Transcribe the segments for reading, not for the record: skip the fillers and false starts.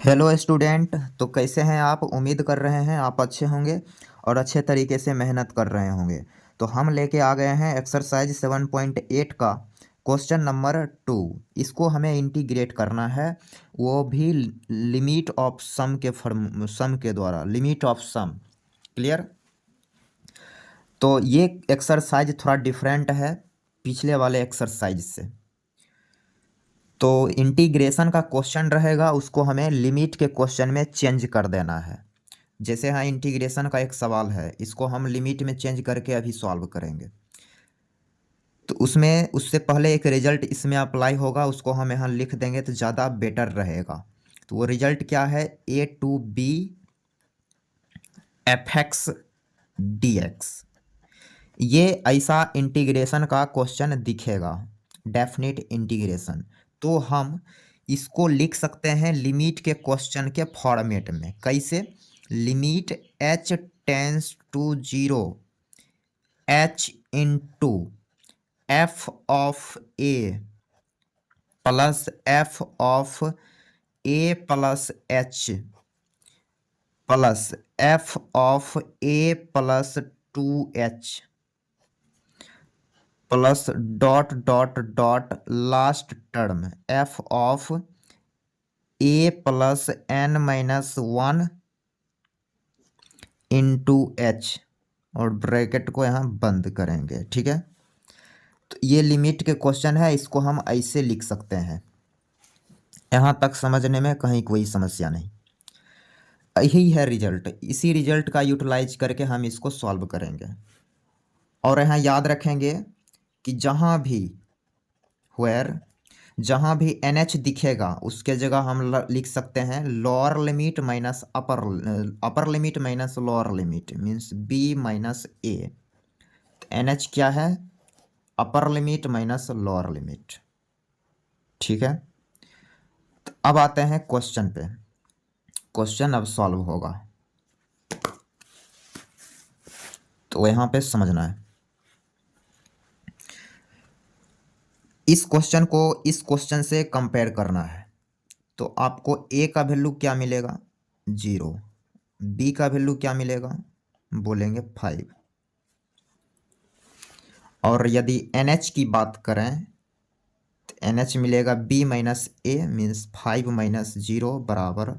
Hello student. तो कैसे हैं आप? उम्मीद कर रहे हैं आप अच्छे होंगे और अच्छे तरीके से मेहनत कर रहे होंगे। तो हम लेके आ गए हैं एक्सरसाइज 7.8 का क्वेश्चन नंबर 2। इसको हमें इंटीग्रेट करना है, वो भी लिमिट ऑफ सम के द्वारा, लिमिट ऑफ सम। क्लियर? तो ये एक्सरसाइज थोड़ा डिफरेंट है पिछले वाले एक्सरसाइज से। तो इंटीग्रेशन का क्वेश्चन रहेगा, उसको हमें लिमिट के क्वेश्चन में चेंज कर देना है। जैसे हाँ, इंटीग्रेशन का एक सवाल है, इसको हम लिमिट में चेंज करके अभी सॉल्व करेंगे। तो उसमें उससे पहले एक रिजल्ट इसमें अप्लाई होगा, उसको हम यहाँ लिख देंगे तो ज़्यादा बेटर रहेगा। तो वो रिजल्ट क्या है? A to b f x d x. ये ऐसा इंटीग्रेशन का क्वेश्चन दिखेगा, डेफिनेट इंटीग्रेशन। तो हम इसको लिख सकते हैं लिमिट के क्वेश्चन के फॉर्मेट में। कैसे? Limit h tends to 0 h into F of A plus F of A plus H plus F of A plus 2h plus dot dot dot last term F of A plus n minus 1 into H, और bracket को यहाँ बंद करेंगे। ठीक है? तो ये limit के क्वेश्चन है, इसको हम ऐसे लिख सकते हैं। यहाँ तक समझने में कहीं कोई समस्या नहीं। यही है रिजल्ट, इसी रिजल्ट का यूटिलाइज करके हम इसको सॉल्व करेंगे। और यहाँ याद रखेंगे कि जहाँ भी NH दिखेगा उसके जगह हम लिख सकते हैं lower limit minus upper limit minus lower limit means B minus A। NH क्या है? Upper limit minus lower limit. ठीक है? तो अब आते हैं क्वेश्चन पे। क्वेश्चन अब सॉल्व होगा, तो यहाँ पे समझना है। इस क्वेश्चन को इस क्वेश्चन से कंपेयर करना है। तो आपको A का वैल्यू क्या मिलेगा? 0। B का वैल्यू क्या मिलेगा? बोलेंगे 5। और यदि NH की बात करें तो NH मिलेगा B minus A means 5 minus 0 बराबर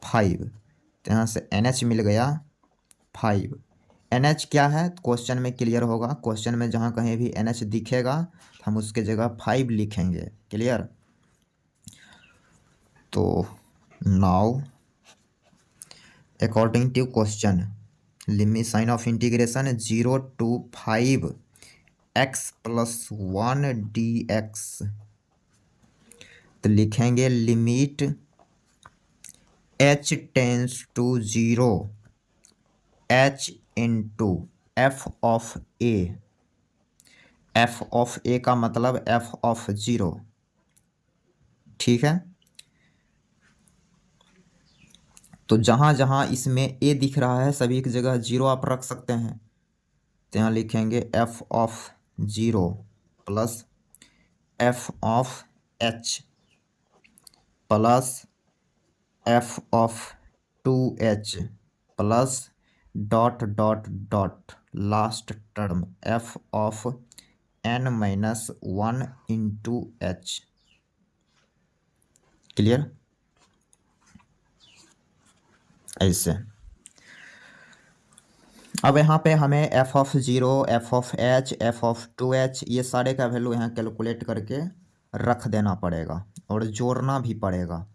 5। तो यहाँ से NH मिल गया 5। NH क्या है क्वेश्चन में क्लियर होगा। क्वेश्चन में जहाँ कहीं भी NH दिखेगा तो हम उसके जगह 5 लिखेंगे। क्लियर? तो now according to question, limit sign of integration 0 to 5 x plus 1 dx। तो लिखेंगे limit h tends to 0 h into F of a. F of a का मतलब एफ ऑफ 0। ठीक है? तो जहाँ जहाँ इसमें ए दिख रहा है सभी की जगह 0 आप रख सकते हैं। तो यहाँ लिखेंगे F of 0 plus F of H plus F of 2h plus dot dot dot last term F of n minus 1 into H. Clear? ऐसे अब यहाँ पे हमें F of 0, F of H, F of 2h ये सारे का value यहाँ calculate करके रख देना पड़ेगा और जोड़ना भी पड़ेगा।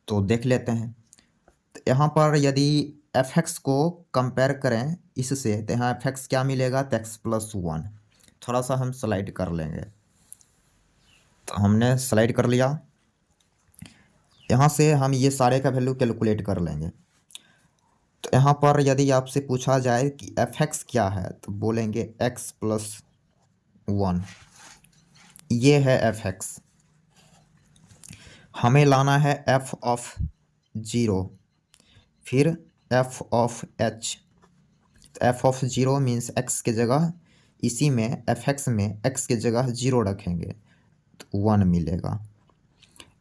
तो देख लेते हैं। तो यहाँ पर यदि एफ एक्स को कंपेयर करें इससे तो यहाँ एफ एक्स क्या मिलेगा? तो एक्स प्लस 1। थोड़ा सा हम स्लाइड कर लेंगे। तो हमने स्लाइड कर लिया। यहाँ से हम ये सारे का वैल्यू कैलकुलेट कर लेंगे। तो यहाँ पर यदि आपसे पूछा जाए कि एफ एक्स क्या है तो बोलेंगे एक्स प्लस 1। ये है एफ एक्स। हमें लाना है एफ ऑफ 0, फिर F of H. F of 0 means x के जगह इसी में एफ एक्स में एक्स के जगह 0 रखेंगे तो 1 मिलेगा।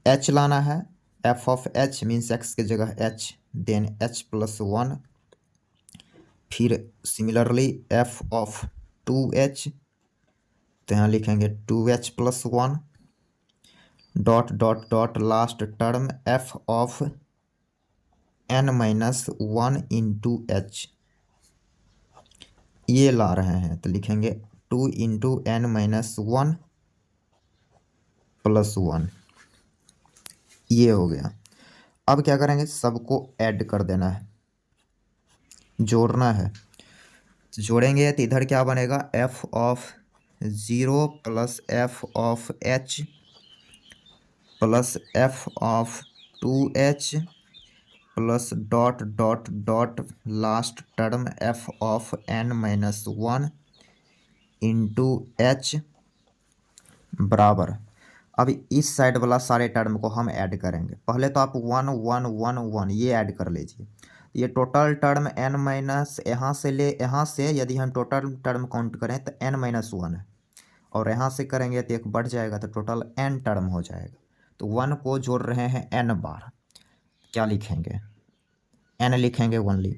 एच लाना है, f of h means x की जगह h, then h plus one, फिर similarly f of two h, तो यहाँ लिखेंगे two H plus one, dot dot dot last term F of N minus one into h, ये ला रहे हैं तो लिखेंगे two into N minus one plus one, ये हो गया। अब क्या करेंगे, सबको ऐड कर देना है, जोड़ना है। तो जोड़ेंगे तो इधर क्या बनेगा, F of zero plus F of H plus F of two H plus dot dot dot last term F of N minus one into H बराबर। अब इस साइड वाला सारे टर्म को हम ऐड करेंगे। पहले तो आप वन वन वन वन ये ऐड कर लीजिए। ये टोटल टर्म एन माइनस यहाँ से यदि हम टोटल टर्म काउंट करें तो एन माइनस वन है, और यहाँ से करेंगे तो एक बढ़ जाएगा तो टोटल एन टर्म हो जाएगा। तो वन को जोड़ रहे हैं एन बार, क्या लिखेंगे, एन लिखेंगे ओनली,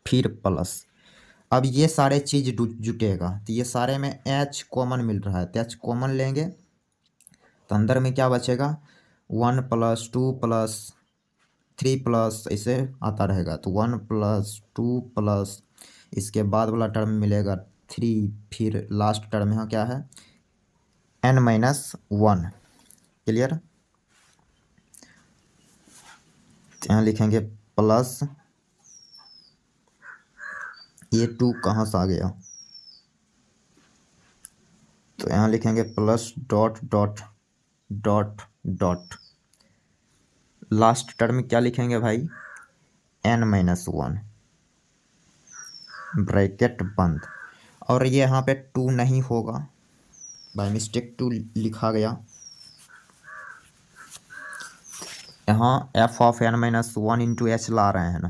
फिर प्लस। अब ये सारे चीज़ जुटेगा तो ये सारे में एच कॉमन मिल रहा है तो एच कॉमन लेंगे तो अंदर में क्या बचेगा, one plus two plus three plus ऐसे आता रहेगा। तो वन प्लस टू प्लस इसके बाद वाला टर्म मिलेगा थ्री, फिर लास्ट टर्म यहाँ क्या है, एन माइनस वन। क्लियर, यहाँ लिखेंगे प्लस, ये टू कहाँ से आ गया, तो यहाँ लिखेंगे plus dot dot dot dot last term क्या लिखेंगे भाई, एन माइनस वन, ब्रैकेट बंद। और ये यहाँ पे टू नहीं होगा, बाय मिस्टेक टू लिखा गया। यहाँ f of N minus one into h ला रहे हैं ना,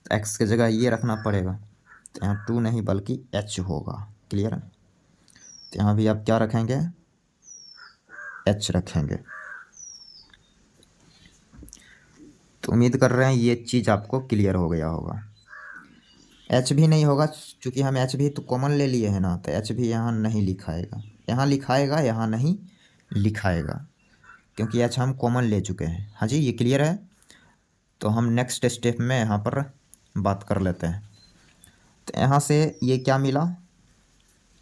तो एक्स की जगह ये रखना पड़ेगा, तो यहाँ टू नहीं बल्कि एच होगा। क्लियर, तो यहाँ भी आप क्या रखेंगे, एच रखेंगे। तो उम्मीद कर रहे हैं ये चीज़ आपको क्लियर हो गया होगा। एच भी नहीं होगा क्योंकि हम एच भी तो कॉमन ले लिए हैं ना, तो एच भी यहाँ नहीं लिखाएगा, यहाँ लिखाएगा, यहाँ नहीं लिखाएगा क्योंकि एच हम कॉमन ले चुके हैं। हाँ जी, ये क्लियर है। तो हम नेक्स्ट स्टेप में यहाँ पर बात कर लेते हैं। तो यहाँ से ये क्या मिला,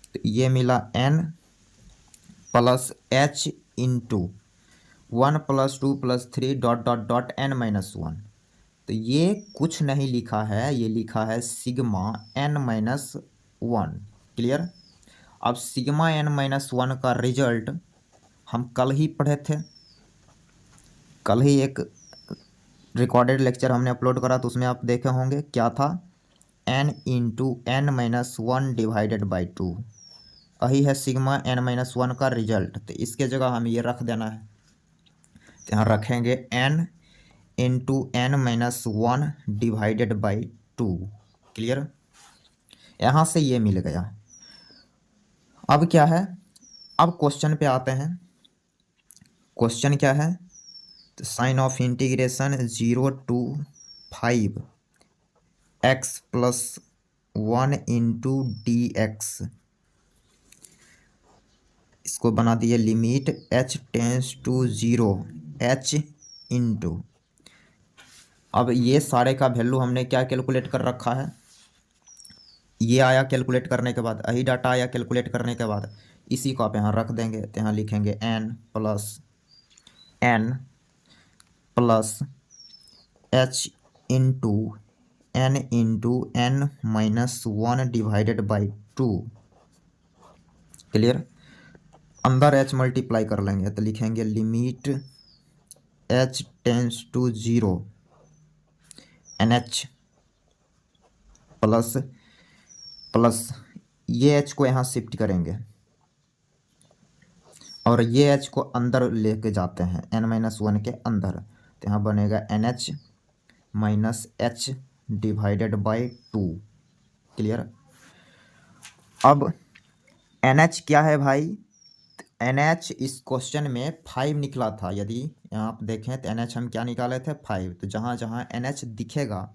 तो ये मिला N plus H into one plus two plus three dot dot dot N minus one. तो ये कुछ नहीं लिखा है, ये लिखा है sigma N minus one. Clear, अब सिग्मा एन माइनस वन का रिजल्ट हम कल ही पढ़े थे, कल ही एक रिकॉर्डेड लेक्चर हमने अपलोड करा तो उसमें आप देखे होंगे क्या था, N into N minus one divided by two, यही है सिग्मा एन माइनस वन का रिजल्ट। तो इसके जगह हम ये रख देना है, तो यहाँ रखेंगे N into N minus one divided by two. Clear, यहाँ से ये मिल गया। अब क्या है, अब क्वेश्चन पे आते हैं। क्वेश्चन क्या है, तो sign of integration 0 to 5 x plus one into D X, इसको बना दिए limit h tends to 0 h into, अब ये सारे का वैल्यू हमने क्या कैलकुलेट कर रखा है, ये आया कैलकुलेट करने के बाद, यही डाटा आया कैलकुलेट करने के बाद, इसी को आप यहाँ रख देंगे। तो यहाँ लिखेंगे n plus h into N minus one divided by two. Clear, अंदर h मल्टीप्लाई कर लेंगे तो लिखेंगे limit h tends to 0 NH plus ये h को यहाँ शिफ्ट करेंगे और ये h को अंदर लेके जाते हैं n माइनस वन के अंदर, तो यहाँ बनेगा NH minus h divided by two. Clear, अब NH क्या है भाई, NH इस क्वेश्चन में 5 निकला था, यदि यहाँ आप देखें तो NH हम क्या निकाले थे 5, तो जहाँ जहाँ NH दिखेगा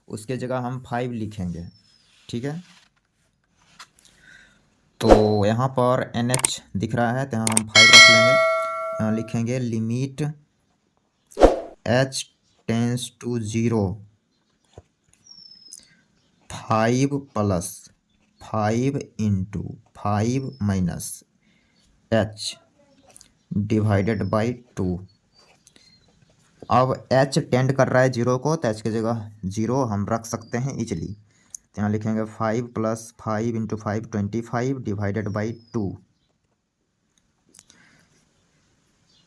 उसके जगह हम 5 लिखेंगे, ठीक है। तो यहाँ पर NH दिख रहा है तो यहाँ हम 5 रख लेंगे। यहाँ लिखेंगे limit H tends to 0 5 plus 5 into 5 minus H divided by 2। अब H टेंड कर रहा है 0 को, तो H की जगह 0 हम रख सकते हैं इजली। तो यहाँ लिखेंगे 5 प्लस 5 इंटू 5 25 डिवाइडेड बाई 2।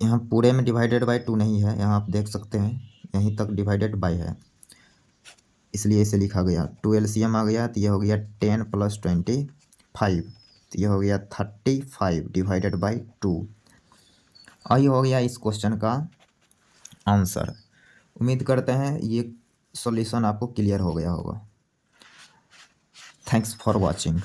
यहाँ पूरे में डिवाइडेड बाई 2 नहीं है, यहाँ आप देख सकते हैं यहीं तक डिवाइडेड बाई है, इसलिए इसे लिखा गया। 2 LCM आ गया तो ये हो गया 10 प्लस 25, तो ये हो गया 35 डिवाइडेड बाई 2। और ये हो गया इस क्वेश्चन का आंसर। उम्मीद करते हैं ये सॉल्यूशन आपको क्लियर हो गया होगा। Thanks for watching.